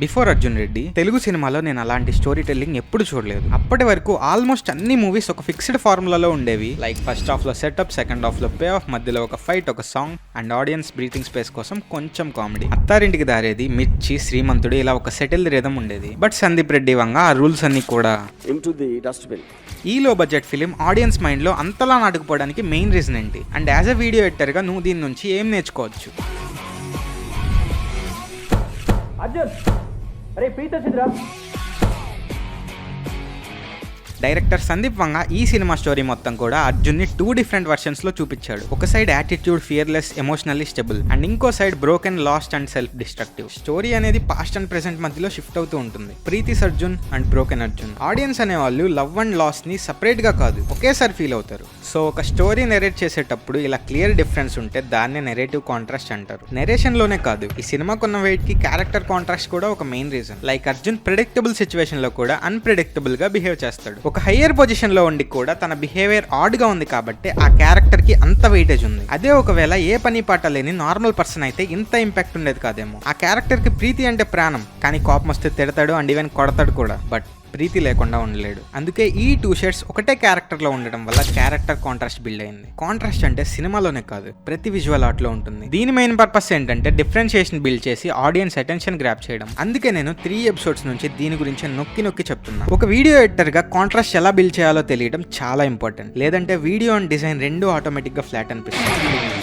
Before Arjun Reddy Telugu సినిమాలో నేను అలాంటి స్టోరీ టెల్లింగ్ ఎప్పుడు చూడలేదు. అప్పటి వరకు ఆల్మోస్ట్ అన్ని మూవీస్ ఒక ఫిక్స్డ్ ఫార్ములాలో ఉండేవి. లైక్ ఫస్ట్ హాఫ్ లో సెటప్, సెకండ్ హాఫ్ లో పే ఆఫ్, మధ్యలో ఒక ఫైట్, ఒక song and audience breathing space కోసం కొంచెం కామెడీ. అత్తారింటికి దారేది, మిర్చి, శ్రీమంతుడు ఇలా ఒక సెటిల్డ్ రిథం ఉండేది. బట్ సందీప్ రెడ్డి వంగ ఆ రూల్స్ అన్ని కూడా ఈ లో బడ్జెట్ ఫిలిం ఆడియన్స్ మైండ్ లో అంతలా నాటుకుపోవడానికి మెయిన్ రీజన్ ఏంటి? And as a video editor గా నువ్వు దీని నుంచి ఏం నేర్చుకోవచ్చు? డైరెక్టర్ సందీప్ వంగ ఈ సినిమా స్టోరీ మొత్తం కూడా అర్జున్ ని 2 డిఫరెంట్ వర్షన్స్ లో చూపించాడు. ఒక side attitude, fearless, emotionally stable, and ఇంకో side broken, lost and self destructive. Story అనేది పాస్ట్ అండ్ ప్రెసెంట్ మధ్యలో షిఫ్ట్ అవుతూ ఉంటుంది. Preethi's Arjun and broken Arjun. Audience అనే వాళ్ళు లవ్ అండ్ లాస్ ని సపరేట్ గా కాదు, ఒకేసారి ఫీల్ అవుతారు. సో ఒక స్టోరీ నెరేట్ చేసేటప్పుడు ఇలా క్లియర్ డిఫరెన్స్ ఉంటే దాన్నే నెరేటివ్ కాంట్రాస్ట్ అంటారు. నెరేషన్ లోనే కాదు, ఈ సినిమాకున్న వెయిట్ కి క్యారెక్టర్ కాంట్రాస్ట్ కూడా ఒక main reason. Like Arjun predictable situation లో కూడా అన్ప్రెడిక్టబుల్ గా బిహేవ్ చేస్తాడు. ఒక హయ్యర్ పొజిషన్ లో ఉండి కూడా తన బిహేవియర్ ఆడ్ గా ఉంది కాబట్టి ఆ క్యారెక్టర్ కి అంత వెయిటేజ్ ఉంది. అదే ఒకవేళ ఏ పని పాట లేని నార్మల్ పర్సన్ అయితే ఇంత ఇంపాక్ట్ ఉండేది కాదేమో. ఆ క్యారెక్టర్ కి ప్రీతి అంటే ప్రాణం, కానీ కోపం వస్తే తిడతాడు అండ్ ఈవెన్ కొడతాడు కూడా. బట్ ప్రీతి లేకుండా ఉండలేడు. అందుకే ఈ 2 షేడ్స్ ఒకటే క్యారెక్టర్ లో ఉండడం వల్ల క్యారెక్టర్ కాంట్రాస్ట్ బిల్డ్ అయింది. కాంట్రాస్ట్ అంటే సినిమాలోనే కాదు, ప్రతి విజువల్ ఆర్ట్ లో ఉంటుంది. దీని మెయిన్ పర్పస్ ఏంటంటే డిఫరెన్షియేషన్ బిల్డ్ చేసి ఆడియన్స్ అటెన్షన్ గ్రాప్ చేయడం. అందుకే నేను 3 ఎపిసోడ్స్ నుంచి దీని గురించి నొక్కి చెప్తున్నా. ఒక వీడియో ఎడిటర్ గా కాంట్రాస్ట్ ఎలా బిల్డ్ చేయాలో తెలియడం చాలా ఇంపార్టెంట్. లేదంటే వీడియో అండ్ డిజైన్ రెండు ఆటోమేటిక్ గా ఫ్లాట్ అనిపిస్తుంది.